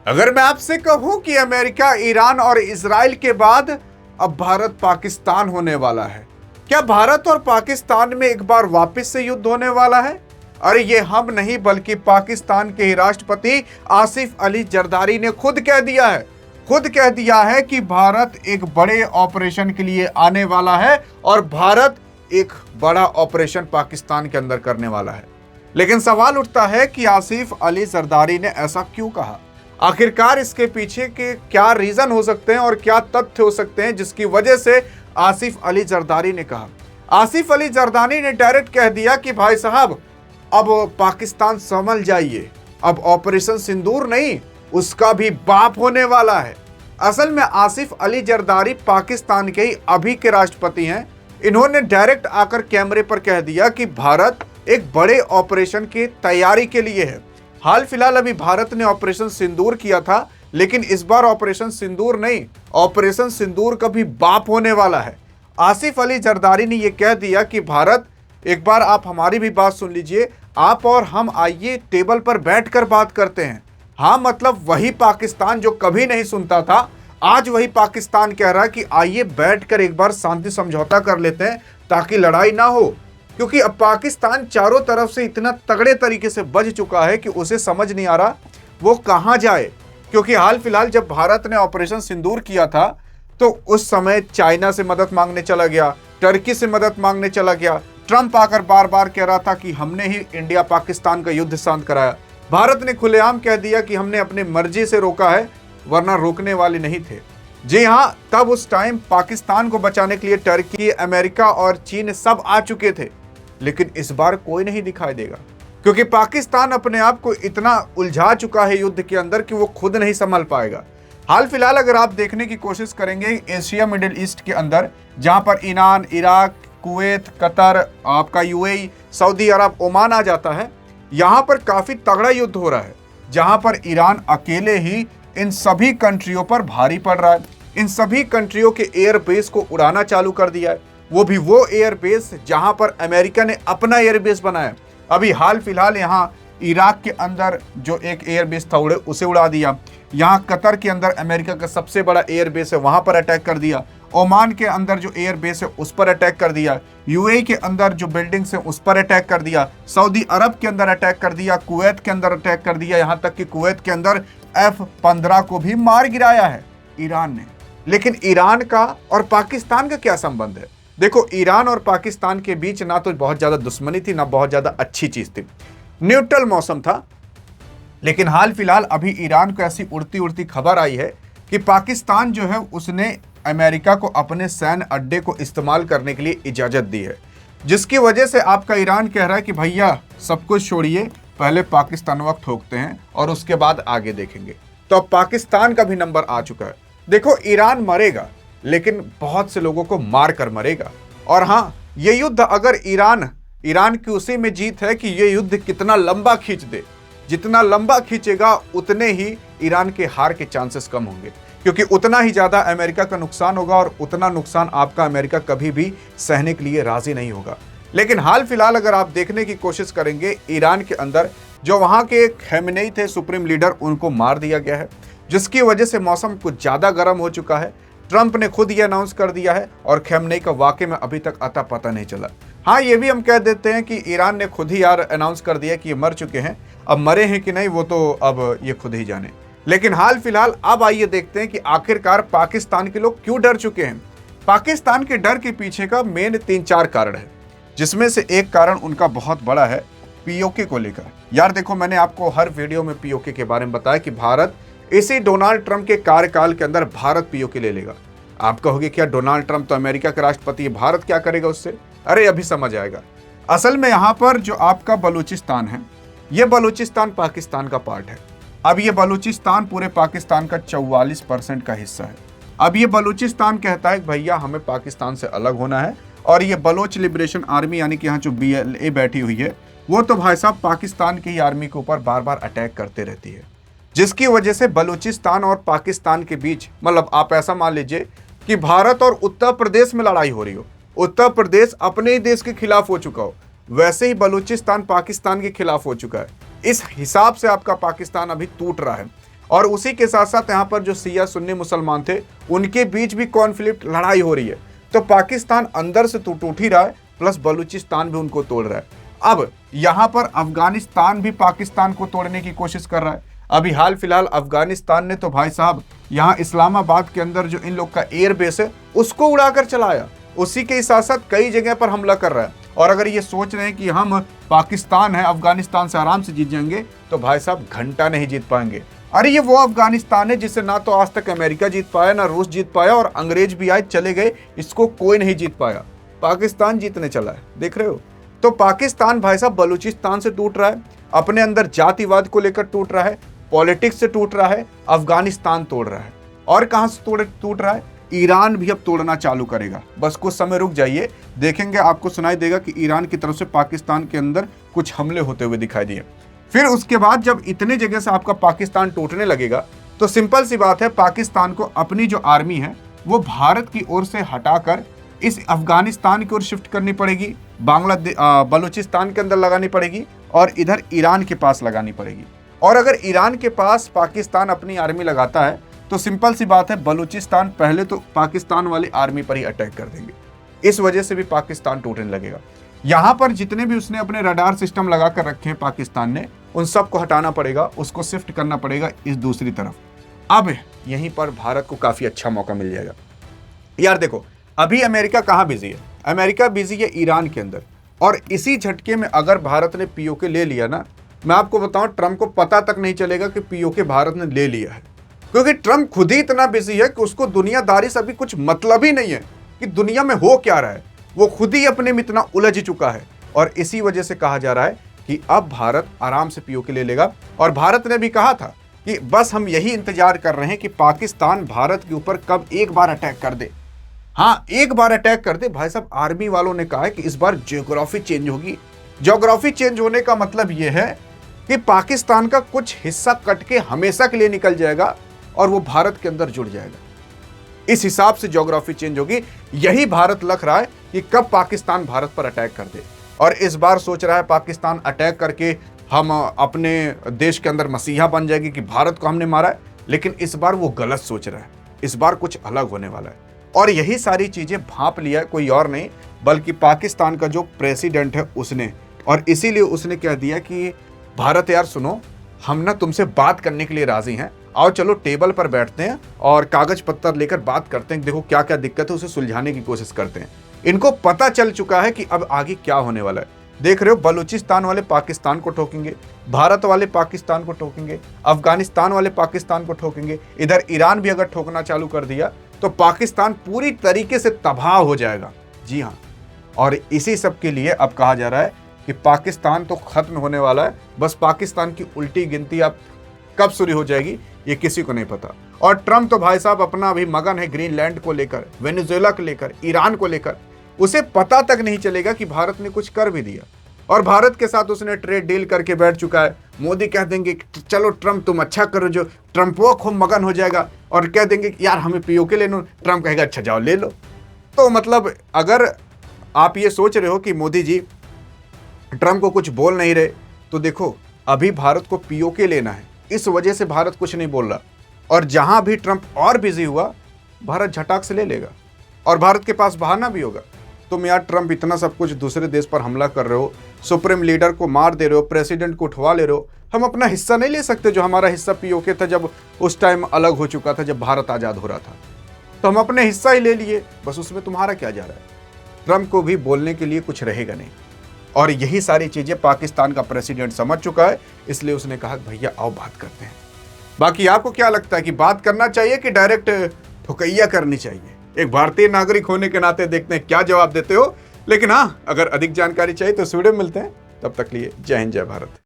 अगर मैं आपसे कहूं कि अमेरिका, ईरान और इजराइल के बाद अब भारत पाकिस्तान होने वाला है, क्या भारत और पाकिस्तान में एक बार वापस से युद्ध होने वाला है? अरे ये हम नहीं बल्कि पाकिस्तान के ही राष्ट्रपति आसिफ अली जरदारी ने खुद कह दिया है कि भारत एक बड़े ऑपरेशन के लिए आने वाला है और भारत एक बड़ा ऑपरेशन पाकिस्तान के अंदर करने वाला है। लेकिन सवाल उठता है कि आसिफ अली जरदारी ने ऐसा क्यों कहा? आखिरकार इसके पीछे के क्या रीजन हो सकते हैं और क्या तथ्य हो सकते हैं जिसकी वजह से आसिफ अली जरदारी ने कहा? आसिफ अली जरदारी ने डायरेक्ट कह दिया कि भाई साहब, अब पाकिस्तान संभल जाइए, अब ऑपरेशन सिंदूर नहीं, उसका भी बाप होने वाला है। असल में आसिफ अली जरदारी पाकिस्तान के ही अभी के राष्ट्रपति हैं। इन्होंने डायरेक्ट आकर कैमरे पर कह दिया कि भारत एक बड़े ऑपरेशन की तैयारी के लिए है। हाल फिलहाल अभी भारत ने ऑपरेशन सिंदूर किया था, लेकिन इस बार ऑपरेशन सिंदूर नहीं, ऑपरेशन सिंदूर का भी बाप होने वाला है। आसिफ अली जरदारी ने यह कह दिया कि भारत, एक बार आप हमारी भी बात सुन लीजिए, आप और हम आइए टेबल पर बैठकर बात करते हैं। हाँ, मतलब वही पाकिस्तान जो कभी नहीं सुनता था, आज वही पाकिस्तान कह रहा है कि आइए बैठकर एक बार शांति समझौता कर लेते हैं ताकि लड़ाई ना हो। क्योंकि अब पाकिस्तान चारों तरफ से इतना तगड़े तरीके से बज चुका है कि उसे समझ नहीं आ रहा वो कहां जाए। क्योंकि हाल फिलहाल जब भारत ने ऑपरेशन सिंदूर किया था तो उस समय चाइना से मदद मांगने चला गया, टर्की से मदद मांगने चला गया। ट्रंप आकर बार बार कह रहा था कि हमने ही इंडिया पाकिस्तान का युद्ध शांत कराया। भारत ने खुलेआम कह दिया कि हमने अपनी मर्जी से रोका है, वरना रोकने वाले नहीं थे। जी हाँ, तब उस टाइम पाकिस्तान को बचाने के लिए टर्की, अमेरिका और चीन सब आ चुके थे। लेकिन इस बार कोई नहीं दिखाई देगा, क्योंकि पाकिस्तान अपने आप को इतना उलझा चुका है युद्ध के अंदर कि वो खुद नहीं संभल पाएगा। हाल फिलहाल अगर आप देखने की कोशिश करेंगे एशिया मिडिल ईस्ट के अंदर, जहां पर ईरान, इराक, कुवैत, कतर, आपका यूएई, सऊदी अरब, ओमान आ जाता है, यहां पर काफी तगड़ा युद्ध हो रहा है, जहां पर ईरान अकेले ही इन सभी कंट्रियों पर भारी पड़ रहा है। इन सभी कंट्रियों के एयरबेस को उड़ाना चालू कर दिया है, वो भी वो एयरबेस जहां पर अमेरिका ने अपना एयरबेस बनाया। अभी हाल फिलहाल यहाँ इराक के अंदर जो एक एयरबेस था उसे उड़ा दिया। यहाँ कतर के अंदर अमेरिका का सबसे बड़ा एयरबेस है, वहां पर अटैक कर दिया। ओमान के अंदर जो एयरबेस है उस पर अटैक कर दिया। यूएई के अंदर जो बिल्डिंग्स है उस पर अटैक कर दिया। सऊदी अरब के अंदर अटैक कर दिया। कुवैत के अंदर अटैक कर दिया। यहाँ तक कि कुवैत के अंदर F-15 को भी मार गिराया है ईरान ने। लेकिन ईरान का और पाकिस्तान का क्या संबंध है? देखो, ईरान और पाकिस्तान के बीच ना तो बहुत ज्यादा दुश्मनी थी, ना बहुत ज्यादा अच्छी चीज थी, न्यूट्रल मौसम था। लेकिन हाल फिलहाल अभी ईरान को ऐसी उड़ती उड़ती खबर आई है कि पाकिस्तान जो है उसने अमेरिका को अपने सैन्य अड्डे को इस्तेमाल करने के लिए इजाजत दी है, जिसकी वजह से आपका ईरान कह रहा है कि भैया सब कुछ छोड़िए, पहले पाकिस्तान वक्त ठोकते हैं और उसके बाद आगे देखेंगे। तो अब पाकिस्तान का भी नंबर आ चुका है। देखो, ईरान मरेगा, लेकिन बहुत से लोगों को मार कर मरेगा। और हाँ, ये युद्ध अगर ईरान की उसी में जीत है कि ये युद्ध कितना लंबा खींच दे, जितना लंबा खींचेगा उतने ही ईरान के हार के चांसेस कम होंगे, क्योंकि उतना ही ज्यादा अमेरिका का नुकसान होगा और उतना नुकसान आपका अमेरिका कभी भी सहने के लिए राजी नहीं होगा। लेकिन हाल फिलहाल अगर आप देखने की कोशिश करेंगे, ईरान के अंदर जो वहां के खमेनेई थे सुप्रीम लीडर, उनको मार दिया गया है, जिसकी वजह से मौसम कुछ ज्यादा गर्म हो चुका है। ट्रंप ने खुद ये अनाउंस कर दिया है और खमेनेई का वाकई में अभी तक अता पता नहीं चला। हाँ, ये भी हम कह देते हैं कि ईरान ने खुद ही यार अनाउंस कर दिया कि ये मर चुके हैं। अब मरे हैं कि नहीं वो तो अब ये खुद ही जाने। लेकिन हाल फिलहाल अब आइए देखते हैं कि आखिरकार पाकिस्तान के लोग क्यों डर चुके हैं। पाकिस्तान के डर के पीछे का मेन 3-4 कारण है, जिसमें से एक कारण उनका बहुत बड़ा है पीओके को लेकर। यार देखो, मैंने आपको हर वीडियो में पीओके के बारे में बताया कि भारत इसी डोनाल्ड ट्रंप के कार्यकाल के अंदर भारत पीओके ले लेगा। आप कहोगे क्या, डोनाल्ड ट्रंप तो अमेरिका का राष्ट्रपति है, भारत क्या करेगा उससे? अरे अभी समझ आएगा। असल में यहाँ पर जो आपका बलूचिस्तान है, ये बलूचिस्तान पाकिस्तान का पार्ट है। अब ये बलूचिस्तान पूरे पाकिस्तान का 44% का हिस्सा है। अब ये बलूचिस्तान कहता है भैया हमें पाकिस्तान से अलग होना है, और ये बलोच लिबरेशन आर्मी यानी कि यहाँ जो BLA बैठी हुई है, वो तो भाई साहब पाकिस्तान की आर्मी के ऊपर बार बार अटैक करते रहती है, जिसकी वजह से बलूचिस्तान और पाकिस्तान के बीच, मतलब आप ऐसा मान लीजिए कि भारत और उत्तर प्रदेश में लड़ाई हो रही हो, उत्तर प्रदेश अपने ही देश के खिलाफ हो चुका हो, वैसे ही बलूचिस्तान पाकिस्तान के खिलाफ हो चुका है। इस हिसाब से आपका पाकिस्तान अभी टूट रहा है। और उसी के साथ साथ यहाँ पर जो शिया सुन्नी मुसलमान थे उनके बीच भी कॉन्फ्लिक्ट, लड़ाई हो रही है। तो पाकिस्तान अंदर से तो टूट ही रहा है, प्लस बलूचिस्तान भी उनको तोड़ रहा है। अब यहाँ पर अफगानिस्तान भी पाकिस्तान को तोड़ने की कोशिश कर रहा है। अभी हाल फिलहाल अफगानिस्तान ने तो भाई साहब यहाँ इस्लामाबाद के अंदर जो इन लोग का एयर बेस है उसको उड़ाकर चलाया। उसी के साथ साथ कई जगह पर हमला कर रहा है। और अगर ये सोच रहे हैं कि हम पाकिस्तान है, अफगानिस्तान से आराम से जीत जाएंगे, तो भाई साहब घंटा नहीं जीत पाएंगे। अरे ये वो अफगानिस्तान है जिसे ना तो आज तक अमेरिका जीत पाया, ना रूस जीत पाया, और अंग्रेज भी आए चले गए, इसको कोई नहीं जीत पाया। पाकिस्तान जीतने चला है, देख रहे हो। तो पाकिस्तान भाई साहब बलूचिस्तान से टूट रहा है, अपने अंदर जातिवाद को लेकर टूट रहा है, पॉलिटिक्स से टूट रहा है, अफगानिस्तान तोड़ रहा है। और कहां से टूट रहा है? ईरान भी अब तोड़ना चालू करेगा। बस कुछ समय रुक जाइए, देखेंगे, आपको सुनाई देगा कि ईरान की तरफ से पाकिस्तान के अंदर कुछ हमले होते हुए दिखाई दिए। फिर उसके बाद जब इतने जगह से आपका पाकिस्तान टूटने लगेगा, तो सिंपल सी बात है, पाकिस्तान को अपनी जो आर्मी है वो भारत की ओर से हटाकर इस अफगानिस्तान की ओर शिफ्ट करनी पड़ेगी, बलूचिस्तान के अंदर लगानी पड़ेगी, और इधर ईरान के पास लगानी पड़ेगी। और अगर ईरान के पास पाकिस्तान अपनी आर्मी लगाता है तो सिंपल सी बात है, बलूचिस्तान पहले तो पाकिस्तान वाली आर्मी पर ही अटैक कर देंगे। इस वजह से भी पाकिस्तान टूटने लगेगा। यहाँ पर जितने भी उसने अपने रडार सिस्टम लगा कर रखे हैं पाकिस्तान ने, उन सबको हटाना पड़ेगा, उसको शिफ्ट करना पड़ेगा इस दूसरी तरफ। अब यहीं पर भारत को काफ़ी अच्छा मौका मिल जाएगा। यार देखो, अभी अमेरिका कहाँ बिजी है? अमेरिका बिजी है ईरान के अंदर। और इसी झटके में अगर भारत ने पीओके ले लिया ना, मैं आपको बताऊं, ट्रंप को पता तक नहीं चलेगा कि पीओके भारत ने ले लिया है। क्योंकि ट्रंप खुद ही इतना बिजी है कि उसको दुनियादारी से अभी कुछ मतलब ही नहीं है कि दुनिया में हो क्या रहा है। वो खुद ही अपने में इतना उलझ चुका है। और इसी वजह से कहा जा रहा है कि अब भारत आराम से पीओके ले लेगा। और भारत ने भी कहा था कि बस हम यही इंतजार कर रहे हैं कि पाकिस्तान भारत के ऊपर कब एक बार अटैक कर दे। हाँ, एक बार अटैक कर दे। भाई साहब, आर्मी वालों ने कहा है कि इस बार ज्योग्राफी चेंज होगी। ज्योग्राफी चेंज होने का मतलब यह है कि पाकिस्तान का कुछ हिस्सा कट के हमेशा के लिए निकल जाएगा और वो भारत के अंदर जुड़ जाएगा। इस हिसाब से ज्योग्राफी चेंज होगी। यही भारत लग रहा है कि कब पाकिस्तान भारत पर अटैक कर दे। और इस बार सोच रहा है पाकिस्तान अटैक करके हम अपने देश के अंदर मसीहा बन जाएगी कि भारत को हमने मारा है। लेकिन इस बार वो गलत सोच रहा है। इस बार कुछ अलग होने वाला है। और यही सारी चीजें भांप लिया है कोई और नहीं बल्कि पाकिस्तान का जो प्रेसिडेंट है उसने। और इसीलिए उसने कह दिया कि भारत यार सुनो, हम ना तुमसे बात करने के लिए राजी हैं, आओ चलो टेबल पर बैठते हैं और कागज पत्तर लेकर बात करते हैं, देखो क्या क्या दिक्कत है उसे सुलझाने की कोशिश करते हैं। इनको पता चल चुका है कि अब आगे क्या होने वाला है। देख रहे हो, बलूचिस्तान वाले पाकिस्तान को ठोकेंगे, भारत वाले पाकिस्तान को ठोकेंगे, अफगानिस्तान वाले पाकिस्तान को ठोकेंगे, इधर ईरान भी अगर ठोकना चालू कर दिया तो पाकिस्तान पूरी तरीके से तबाह हो जाएगा। जी हाँ, और इसी सब के लिए अब कहा जा रहा है कि पाकिस्तान तो खत्म होने वाला है। बस पाकिस्तान की उल्टी गिनती अब कब शुरू हो जाएगी ये किसी को नहीं पता। और ट्रंप तो भाई साहब अपना अभी मगन है ग्रीनलैंड को लेकर, वेनेजुएला को लेकर, ईरान को लेकर। उसे पता तक नहीं चलेगा कि भारत ने कुछ कर भी दिया। और भारत के साथ उसने ट्रेड डील करके बैठ चुका है। मोदी कह देंगे चलो ट्रंप तुम अच्छा करो, जो ट्रंप वो खूब मगन हो जाएगा और कह देंगे कि यार हमें पीओके ले लो। ट्रंप कहेगा अच्छा जाओ ले लो। तो मतलब अगर आप ये सोच रहे हो कि मोदी जी ट्रंप को कुछ बोल नहीं रहे, तो देखो अभी भारत को पीओके लेना है, इस वजह से भारत कुछ नहीं बोल रहा। और जहां भी ट्रंप और बिजी हुआ, भारत झटाक से ले लेगा और भारत के पास बहाना भी होगा। तुम यार ट्रंप इतना सब कुछ दूसरे देश पर हमला कर रहे हो, सुप्रीम लीडर को मार दे रहे हो, प्रेसिडेंट को उठवा ले रहे हो, हम अपना हिस्सा नहीं ले सकते? जो हमारा हिस्सा पीओके था जब उस टाइम अलग हो चुका था, जब भारत आज़ाद हो रहा था, तो हम अपने हिस्सा ही ले लिए। बस उसमें तुम्हारा क्या जा रहा है? ट्रंप को भी बोलने के लिए कुछ रहेगा नहीं। और यही सारी चीज़ें पाकिस्तान का प्रेसिडेंट समझ चुका है, इसलिए उसने कहा भैया आओ बात करते हैं। बाकी आपको क्या लगता है कि बात करना चाहिए कि डायरेक्ट ठुकैया करनी चाहिए? एक भारतीय नागरिक होने के नाते देखते हैं क्या जवाब देते हो। लेकिन हाँ, अगर अधिक जानकारी चाहिए तो वीडियो में मिलते हैं। तब तक लिए जय हिंद, जय भारत।